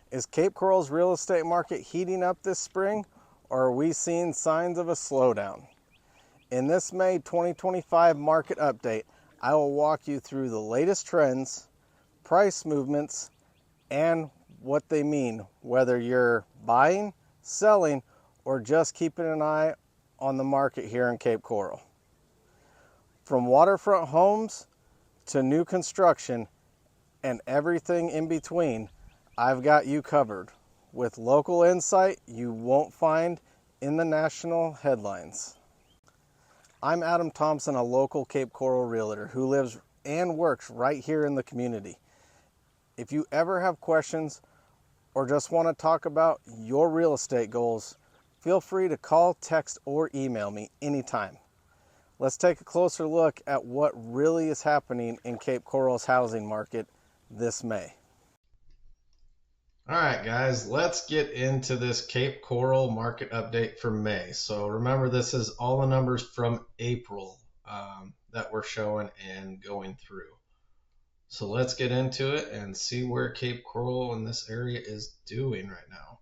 Is Cape Coral's real estate market heating up this spring, or are we seeing signs of a slowdown? In this May 2025 market update, I will walk you through the latest trends, price movements, and what they mean, whether you're buying, selling, or just keeping an eye on the market here in Cape Coral. From waterfront homes to new construction and everything in between, I've got you covered with local insight you won't find in the national headlines. I'm Adam Thompson, a local Cape Coral realtor who lives and works right here in the community. If you ever have questions or just want to talk about your real estate goals, feel free to call, text, or email me anytime. Let's take a closer look at what really is happening in Cape Coral's housing market this May. All right, guys, let's get into this Cape Coral market update for May. So remember, this is all the numbers from April that we're showing and going through. So let's get into it and see where Cape Coral in this area is doing right now.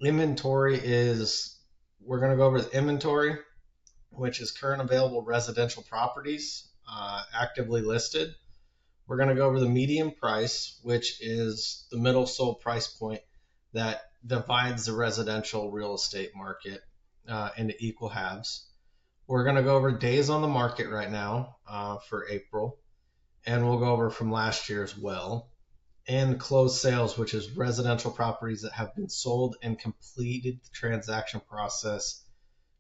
Inventory is, we're going to go over the inventory, which is current available residential properties actively listed. We're going to go over the median price, which is the middle sold price point that divides the residential real estate market into equal halves. We're going to go over days on the market right now for April, and we'll go over from last year as well. And closed sales, which is residential properties that have been sold and completed the transaction process,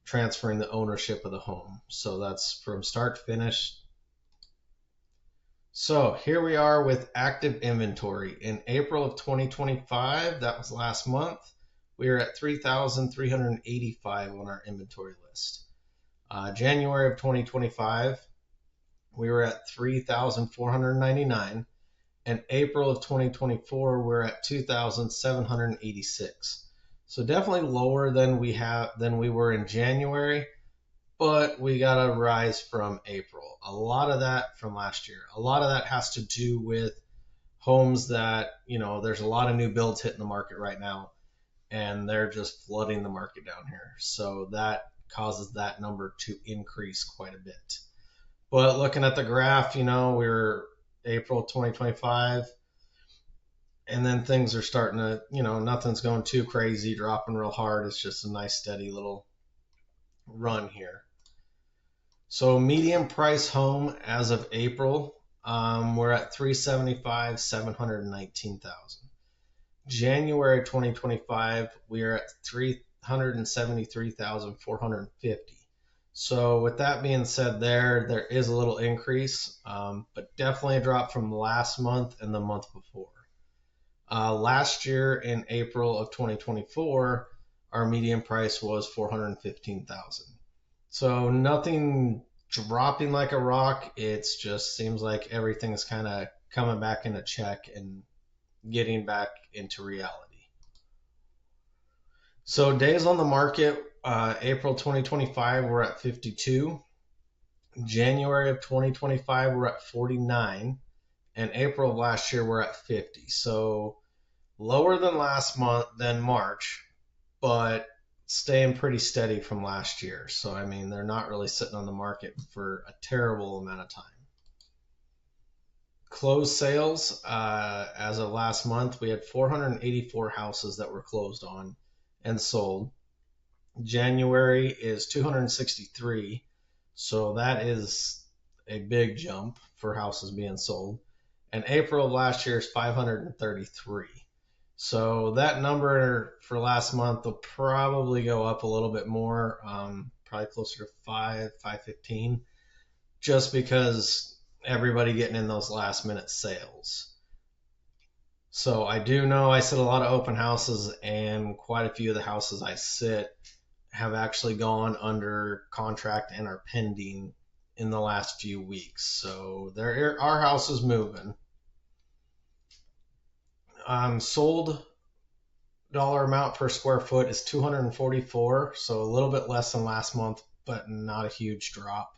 transferring the ownership of the home. So that's from start to finish. So here we are with active inventory. In April of 2025, that was last month, we were at 3,385 on our inventory list. January of 2025, we were at 3,499. And April of 2024, we're at 2,786. So definitely lower than we were in January, but we got a rise from April. A lot of that from last year. A lot of that has to do with homes that, there's a lot of new builds hitting the market right now, and they're just flooding the market down here. So that causes that number to increase quite a bit. But looking at the graph, we're April 2025, and then things are starting to, nothing's going too crazy, dropping real hard. It's just a nice steady little run here. So median price home as of April, we're at 375, 719,000. January 2025, we are at 373,450. So with that being said, there is a little increase, but definitely a drop from last month and the month before. Last year in April of 2024, our median price was 415,000. So nothing dropping like a rock. It's just seems like everything is kind of coming back into check and getting back into reality. So days on the market, April 2025, we're at 52. January of 2025, we're at 49. And April of last year, we're at 50. So lower than last month, than March, but staying pretty steady from last year. So, they're not really sitting on the market for a terrible amount of time. Closed sales, as of last month, we had 484 houses that were closed on and sold. January is 263, so that is a big jump for houses being sold. And April of last year is 533. So that number for last month will probably go up a little bit more, probably closer to 515, just because everybody getting in those last minute sales. So I do know I sit a lot of open houses, and quite a few of the houses I sit have actually gone under contract and are pending in the last few weeks. So there are houses moving. Sold dollar amount per square foot is $244, so a little bit less than last month, but not a huge drop.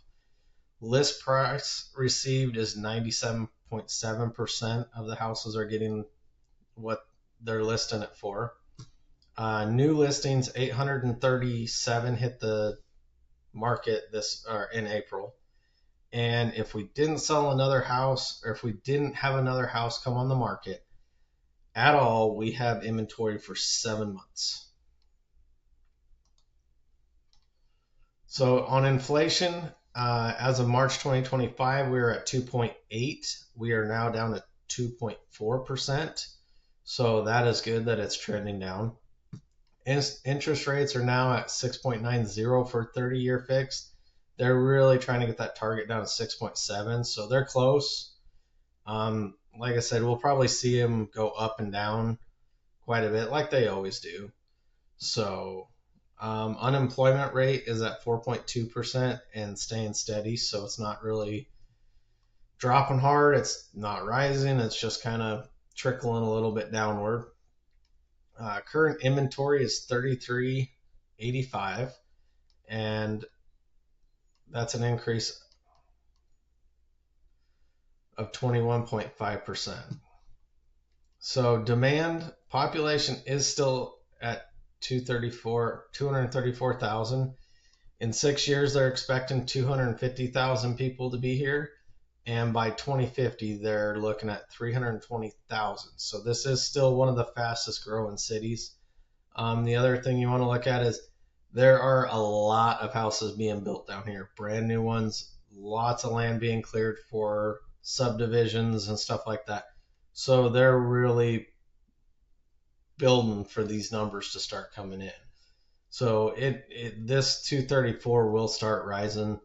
List price received is 97.7% of the houses are getting what they're listing it for. New listings, 837 hit the market in April. And if we didn't sell another house, or if we didn't have another house come on the market at all, we have inventory for 7 months. So on inflation, as of March 2025, we were at 2.8. We are now down to 2.4%. So that is good that it's trending down. Interest rates are now at 6.90 for 30-year fixed. They're really trying to get that target down to 6.7. So they're close. Like I said, we'll probably see them go up and down quite a bit like they always do. So unemployment rate is at 4.2% and staying steady. So it's not really dropping hard. It's not rising. It's just kind of trickling a little bit downward. Current inventory is 3385, and that's an increase of 21.5%. So demand population is still at 234,000. In 6 years, they're expecting 250,000 people to be here. And by 2050, they're looking at 320,000. So this is still one of the fastest growing cities. The other thing you want to look at is there are a lot of houses being built down here, brand new ones, lots of land being cleared for subdivisions and stuff like that. So they're really building for these numbers to start coming in. So this 234 will start rising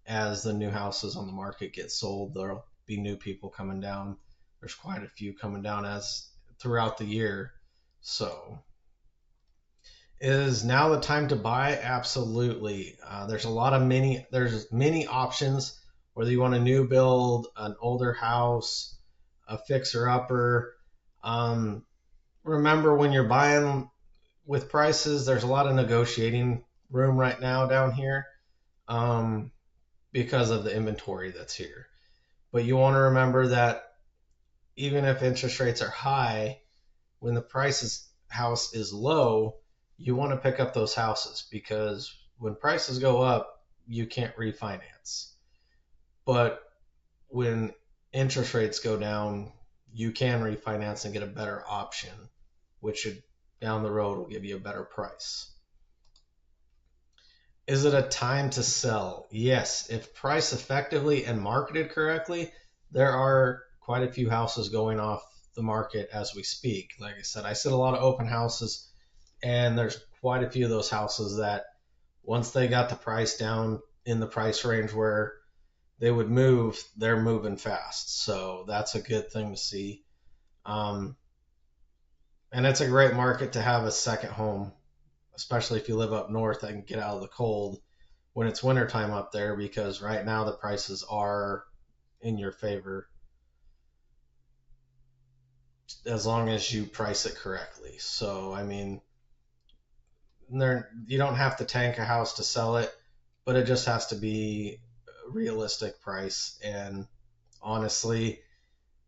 as the new houses on the market get sold. There'll be new people coming down. There's quite a few coming down as throughout the year. So is now the time to buy? Absolutely. There's many options, whether you want a new build, an older house, a fixer upper. Remember, when you're buying with prices, there's a lot of negotiating room right now down here because of the inventory that's here. But you want to remember that even if interest rates are high, when the house is low, you want to pick up those houses, because when prices go up, you can't refinance. But when interest rates go down, you can refinance and get a better option, which down the road will give you a better price. Is it a time to sell? Yes. If priced effectively and marketed correctly, there are quite a few houses going off the market as we speak. Like I said, I sit a lot of open houses, and there's quite a few of those houses that once they got the price down in the price range where they would move, they're moving fast. So that's a good thing to see. And it's a great market to have a second home, especially if you live up north and get out of the cold when it's wintertime up there, because right now the prices are in your favor as long as you price it correctly. So, I mean, you don't have to tank a house to sell it, but it just has to be a realistic price. And honestly,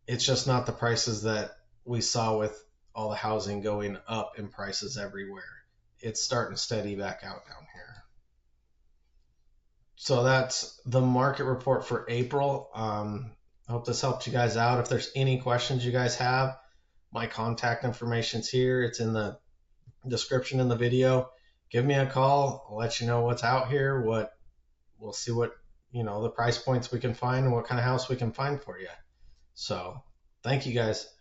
it's just not the prices that we saw with all the housing going up in prices everywhere. It's starting to steady back out down here. So that's the market report for April. I hope this helped you guys out. If there's any questions you guys have, my contact information's here. It's in the description in the video. Give me a call. I'll let you know what's out here. We'll see what, the price points we can find and what kind of house we can find for you. So thank you guys.